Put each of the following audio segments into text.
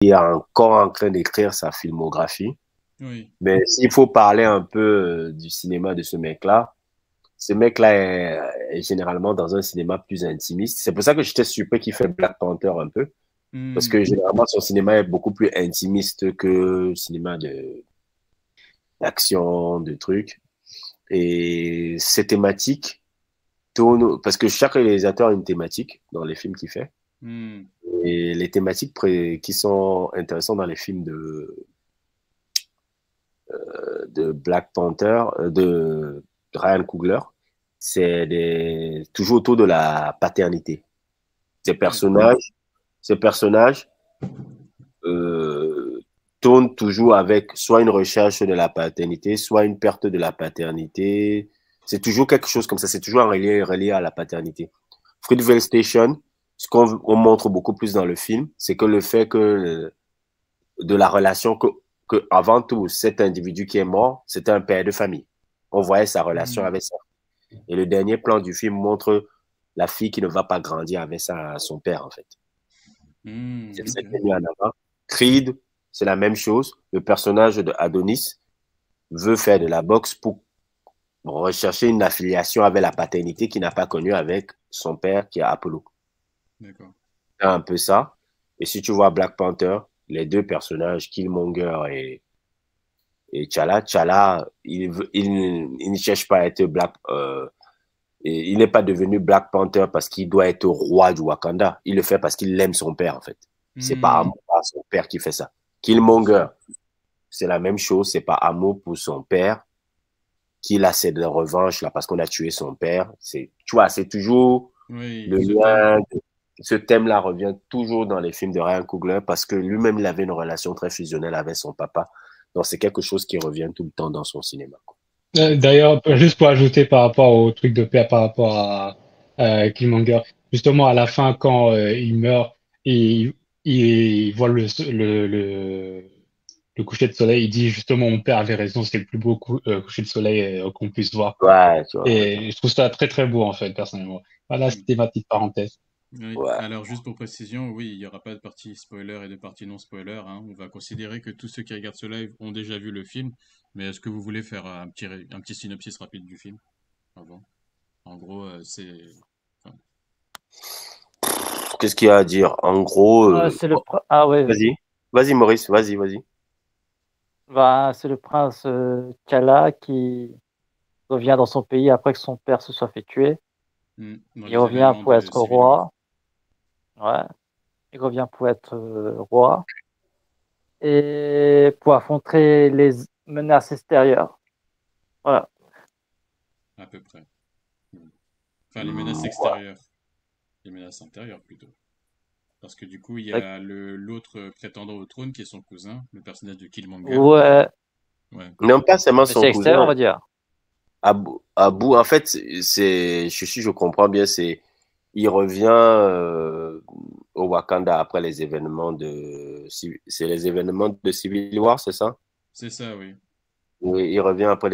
est encore en train d'écrire sa filmographie. Oui. Mais s'il faut parler un peu du cinéma de ce mec-là est généralement dans un cinéma plus intimiste. C'est pour ça que j'étais surpris qu'il fait Black Panther un peu. Parce Hmm. que généralement, son cinéma est beaucoup plus intimiste que le cinéma d'action, de trucs. Et ces thématiques tournent, parce que chaque réalisateur a une thématique dans les films qu'il fait. Hmm. Et les thématiques qui sont intéressantes dans les films de Black Panther, de Ryan Coogler, toujours autour de la paternité. Ces D'accord. personnages, ces personnages euh, tournent toujours avec soit une recherche de la paternité, soit une perte de la paternité. C'est toujours quelque chose comme ça, c'est toujours relié à la paternité. Fruitvale Station, ce qu'on montre beaucoup plus dans le film, c'est que le fait que de la relation que avant tout, cet individu qui est mort, c'était un père de famille. On voyait sa relation Hmm. avec ça. Et le dernier plan du film montre la fille qui ne va pas grandir avec son père, en fait. Hmm. Ok. C'était mis en avant. Creed, c'est la même chose. Le personnage de Adonis veut faire de la boxe pour rechercher une affiliation avec la paternité qu'il n'a pas connue avec son père qui est Apollo. D'accord. C'est un peu ça. Et si tu vois Black Panther, les deux personnages, Killmonger et T'Challa, il ne cherche pas à être Black. Et il n'est pas devenu Black Panther parce qu'il doit être roi du Wakanda. Il le fait parce qu'il aime son père, en fait. C'est pas Hmm. amour à son père qui fait ça. Killmonger, c'est la même chose. C'est pas amour pour son père qu'il a cette revanche là parce qu'on a tué son père. Tu vois, c'est toujours Oui, le ce thème. lien. Ce thème-là revient toujours dans les films de Ryan Coogler parce que lui-même, il avait une relation très fusionnelle avec son papa. Donc, c'est quelque chose qui revient tout le temps dans son cinéma, quoi. D'accord. D'ailleurs, juste pour ajouter par rapport au truc de père, par rapport à Killmonger, justement à la fin quand il meurt, il, il voit le coucher de soleil, il dit justement mon père avait raison, c'est le plus beau coucher de soleil qu'on puisse voir. Ouais, tu vois. Et je trouve ça très très beau en fait personnellement. Voilà, Hmm. c'était ma petite parenthèse. Oui. Ouais. Alors, juste pour précision, oui, il n'y aura pas de partie spoiler et de partie non spoiler, hein. On va considérer que tous ceux qui regardent ce live ont déjà vu le film. Mais est-ce que vous voulez faire un petit synopsis rapide du film avant? En gros, c'est. Enfin, Qu'est-ce qu'il y a à dire? En gros, C'est Ah ouais, vas-y. Vas-y, Maurice, vas-y, vas-y. bah, c'est le prince T'Challa qui revient dans son pays après que son père se soit fait tuer. dans Il les revient événements pour de être Civil War. roi. Ouais, il revient pour être roi et pour affronter les menaces extérieures. Voilà. À peu près. Enfin, les menaces Ouais. extérieures. Les menaces intérieures, plutôt. Parce que du coup, il y Ouais, a l'autre prétendant au trône qui est son cousin, le personnage de Killmonger. ouais, Ouais. Non, pas seulement mais son c'est extérieur, on cousin. va dire. En fait, si je comprends bien, il revient au Wakanda après les événements c'est les événements de Civil War, c'est ça? C'est ça, oui. Oui, il revient après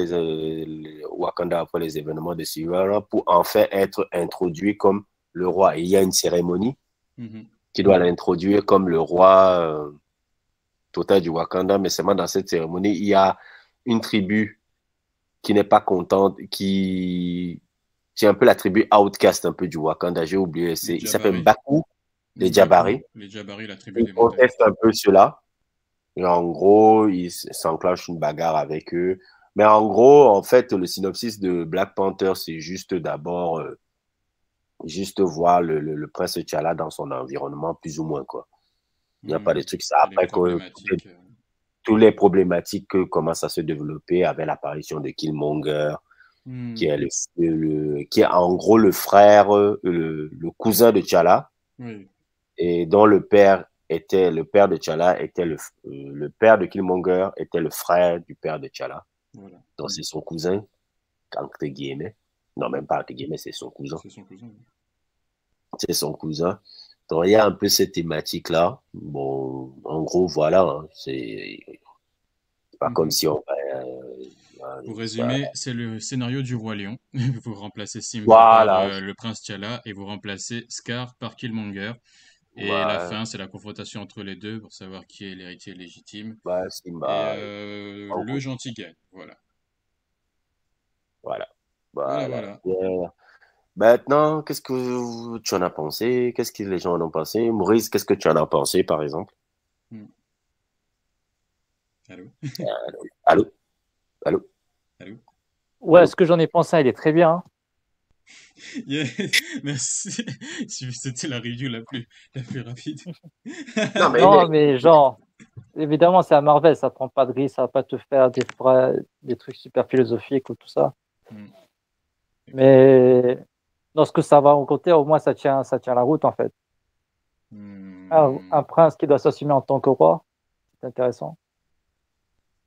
Wakanda après les événements de Civil War pour enfin être introduit comme le roi. Et il y a une cérémonie Mhm. qui doit l'introduire comme le roi total du Wakanda, mais seulement dans cette cérémonie, il y a une tribu qui n'est pas contente, qui est un peu la tribu outcast un peu du Wakanda, j'ai oublié, Les il s'appelle Jabari. Baku, les Baku, Jabari. les Jabari, la tribu Ils des montagnes. contestent un peu cela. Et en gros, il s'enclenche une bagarre avec eux. Mais en gros, en fait, le synopsis de Black Panther, c'est juste d'abord, juste voir le prince T'Challa dans son environnement, plus ou moins, quoi. Il n'y a pas de Hmm. truc. Ça, Et les après que problématiques. toutes les problématiques commencent à se développer avec l'apparition de Killmonger, qui Hmm. est qui est en gros le frère, le cousin de T'Challa, Oui, et dont le père de T'Challa était le père de Killmonger était le frère du père de T'Challa. voilà. Donc c'est son cousin, entre guillemets. Non, même pas entre guillemets, c'est son cousin. C'est son cousin. Oui. C'est son cousin. Donc il y a un peu cette thématique-là. Bon, en gros, voilà, hein, c'est pas comme Mhm. si on... Pour résumer, c'est le scénario du Roi Lion. Vous remplacez Simba par voilà, le prince T'Challa et vous remplacez Scar par Killmonger. Et la Ouais, fin, c'est la confrontation entre les deux pour savoir qui est l'héritier légitime. bah, Et Simba, en le gros, gentil gagne. Voilà. voilà. Voilà, Voilà. voilà. Yeah. Maintenant, qu'est-ce que tu en as pensé? Qu'est-ce que les gens en ont pensé? Maurice, qu'est-ce que tu en as pensé, par exemple? Hmm. Allô? Allô? Allô? Allô? Ouais, Allô? ce que j'en ai pensé, il est très bien, hein. Yeah. Merci. C'était la review la plus rapide. Non, mais Non, mais genre, évidemment, c'est à Marvel, ça prend pas de risque, ça va pas te faire des trucs super philosophiques ou tout ça. Hmm. Mais dans ce que ça va rencontrer, au moins, ça tient la route, en fait. Un Hmm. prince qui doit s'assumer en tant que roi, c'est intéressant.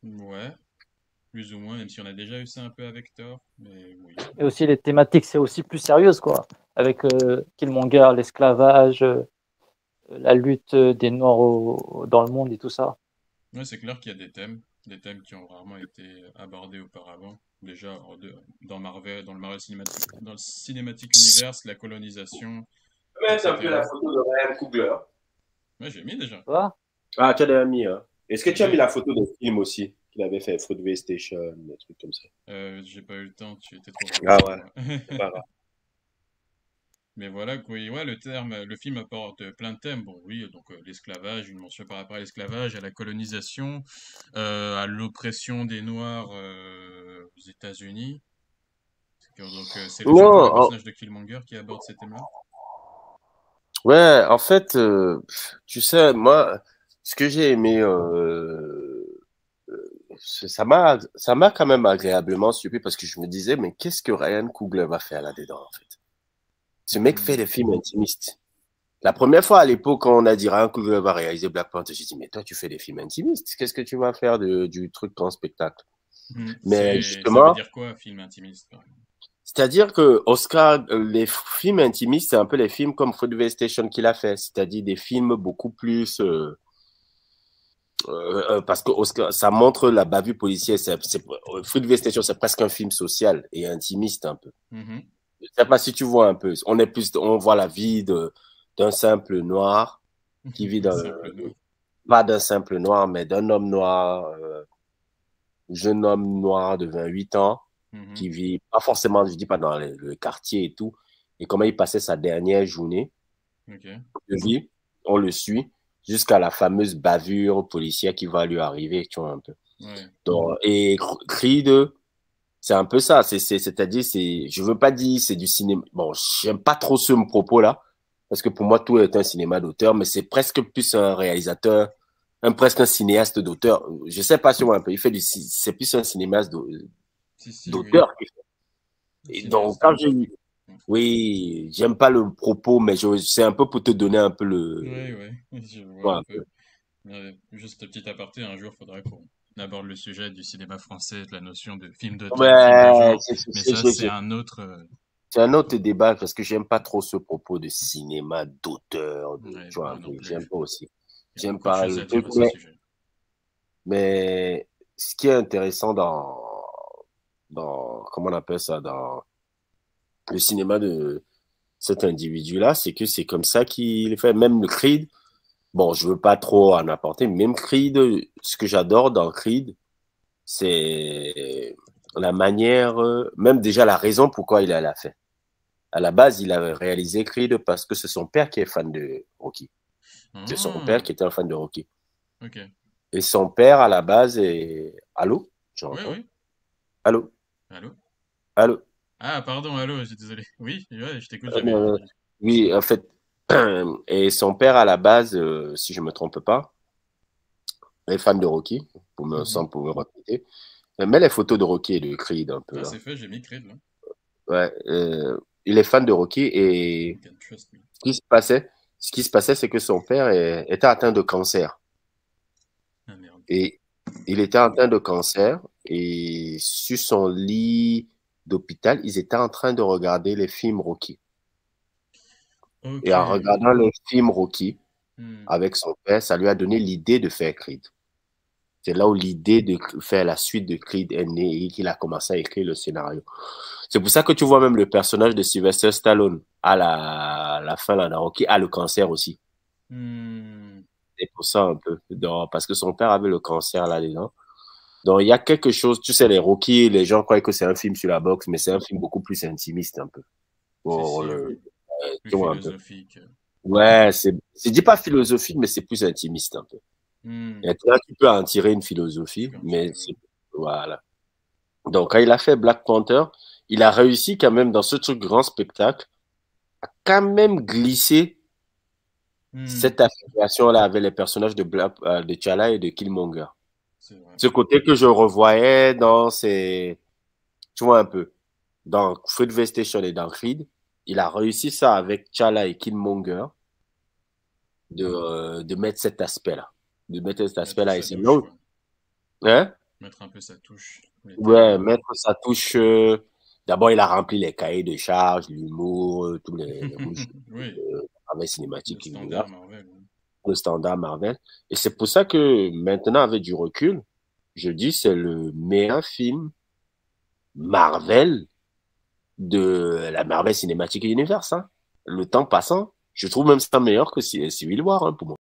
Ouais, plus ou moins, même si on a déjà eu ça un peu avec Thor. Mais oui. Et aussi, les thématiques, c'est aussi plus sérieuse, quoi. Avec Killmonger, l'esclavage, la lutte des Noirs dans le monde et tout ça. Ouais, c'est clair qu'il y a des thèmes qui ont rarement été abordés auparavant. Déjà, dans Marvel, dans le cinématique universe, la colonisation, mettre un peu la etc. photo de Ryan Coogler. Ouais, j'ai mis déjà. Tu vois? Ah, tu as déjà mis, hein? Est-ce que tu as mis J'ai, la photo de film aussi qu'il avait fait, Fruitvale Station, des trucs comme ça? j'ai pas eu le temps, tu étais trop Ah rapide pour ouais, moi. c'est pas grave. Mais voilà, quoi, ouais, le film apporte plein de thèmes. Bon, oui, donc l'esclavage, une mention par rapport à l'esclavage, à la colonisation, à l'oppression des Noirs aux États-Unis. Donc, c'est surtout le Non, personnage de Killmonger qui aborde ces thèmes-là. ouais, en fait, tu sais, moi, ce que j'ai aimé, ça m'a quand même agréablement surpris parce que je me disais, mais qu'est-ce que Ryan Coogler va faire là-dedans, en fait? Ce mec fait Hmm. des films intimistes. La première fois à l'époque, quand on a dit Ryan Coogler va réaliser Black Panther, j'ai dit, mais toi, tu fais des films intimistes. Qu'est-ce que tu vas faire du truc grand spectacle? Hmm. Mais Ça veut justement, dire quoi, film intimiste, par exemple? c'est-à-dire que Oscar, les films intimistes, c'est un peu les films comme Fruitvale Station qu'il a fait, c'est-à-dire des films beaucoup plus, parce que Oscar, ça montre la bavure policière. Fruitvale Station, c'est presque un film social et intimiste un peu. Mhm. Je sais pas si tu vois un peu. On voit la vie d'un simple noir qui vit Un dans, simple noir. pas d'un simple noir, mais d'un homme noir, jeune homme noir de 28 ans, qui Mhm. vit pas forcément, je dis pas dans le quartier et tout, et comment il passait sa dernière journée Ok. de vie. On le suit jusqu'à la fameuse bavure policière qui va lui arriver, tu vois un peu. Ouais. Donc, et Creed, c'est un peu ça. C'est-à-dire, je veux pas dire c'est du cinéma. Bon, j'aime pas trop ce propos-là, parce que pour moi, tout est un cinéma d'auteur, mais c'est presque plus un réalisateur, presque un cinéaste d'auteur. Je sais pas si on voit un peu. C'est plus un cinéaste Si, si, oui. d'auteur. Et donc, Cinéaste quand d'auteur. oui, j'aime pas le propos, mais c'est un peu pour te donner un peu Oui, oui, je vois ouais, un un peu. peu. Juste petit aparté, un jour, il faudrait qu'on aborde le sujet du cinéma français, de la notion de film d'auteur, film de Ouais, genre. Mais ça, c'est un autre. c'est un autre débat parce que j'aime pas trop ce propos de cinéma d'auteur, Ouais, tu vois un moi non peu. plus. J'aime pas aussi. Il y a J'aime beaucoup de pas choses le à dire truc, à ce sujet. mais ce qui est intéressant comment on appelle ça, dans le cinéma de cet individu-là, c'est que c'est comme ça qu'il fait. Même le Creed, bon, je veux pas trop en apporter, mais même Creed, ce que j'adore dans Creed, c'est la manière, même déjà la raison pourquoi il l'a fait. À la base, il avait réalisé Creed parce que c'est son père qui est fan de Rocky. C'est son père Ah, qui était un fan de Rocky. ok. Et son père, à la base, est... Allô? Oui, J'entends? oui. Allô? Allô? Allô? Ah, pardon, allô, je suis désolé. Oui, ouais, je t'écoute, j'avais Euh, entendu. oui, en fait, et son père, à la base, si je me trompe pas, est fan de Rocky, Mhm. sans pouvoir répéter. Mais les photos de Rocky et de Creed un peu Ah, là. c'est fait, j'ai mis Creed, là. Ouais, il est fan de Rocky You et can trust me. ce qui se passait, c'est que son père était atteint de cancer. Ah, merde. Et il était atteint de cancer et sur son lit d'hôpital, ils étaient en train de regarder les films Rocky. Et Ok. en regardant les films Rocky Hmm. avec son père, ça lui a donné l'idée de faire Creed. C'est là où l'idée de faire la suite de Creed est née et qu'il a commencé à écrire le scénario. C'est pour ça que tu vois même le personnage de Sylvester Stallone à la fin là, dans Rocky a le cancer aussi. Hmm. C'est pour ça un peu. Donc, parce que son père avait le cancer là-dedans. Donc, il y a quelque chose, tu sais, les Rocky, les gens croient que c'est un film sur la boxe, mais c'est un film beaucoup plus intimiste un peu. Pour Si, le, oui. Plus tu vois un peu. philosophique. Ouais, c'est dit pas philosophique, mais c'est plus intimiste un peu. Hmm. Et là, tu peux en tirer une Tu philosophie, peux en mais tirer, oui. c'est, voilà. Donc, quand il a fait Black Panther, il a réussi quand même dans ce truc grand spectacle, quand même glisser Hmm. cette affiliation-là avec les personnages de T'Challa et de Killmonger. C'est vrai. Ce côté que je revoyais dans ces, tu vois un peu, dans Fruitvale Station et dans Creed, il a réussi ça avec T'Challa et Killmonger de mettre cet aspect-là, de mettre cet Mettre aspect-là et sa c'est touche, long, quoi. hein? Mettre un peu sa touche. Ouais, Littéralement. mettre sa touche. D'abord, il a rempli les cahiers de charges, l'humour, tous les bullshit Oui. avec Le cinématique univers, standard Marvel. Oui. le standard Marvel. Et c'est pour ça que maintenant, avec du recul, je dis c'est le meilleur film Marvel de la Marvel Cinematic Universe. Hein. Le temps passant, je trouve même ça meilleur que Civil War hein, pour moi.